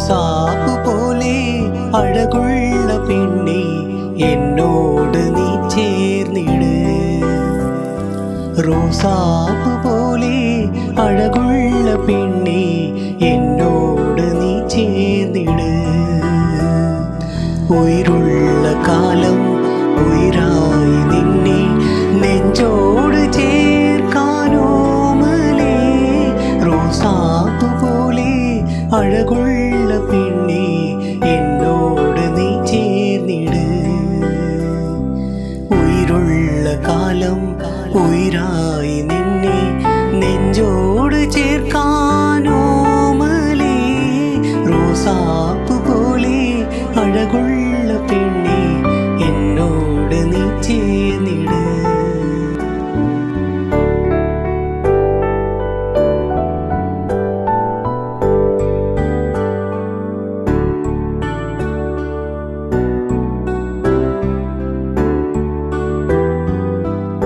റോസാപ്പു പോലെ അഴകുള്ള പെണ്ണെ എന്നോട് നീ ചേർന്നിട്. റോസാപ്പു പോലെ അഴകുള്ള പെണ്ണെ എന്നോട് നീ ചേർന്നിട്. ഉயிருള്ള കാലം ഉയരായി നിന്നെ നെഞ്ചോട് ചേർക്കാനോമലേ. റോസാപ്പു പോലെ അഴകുള്ള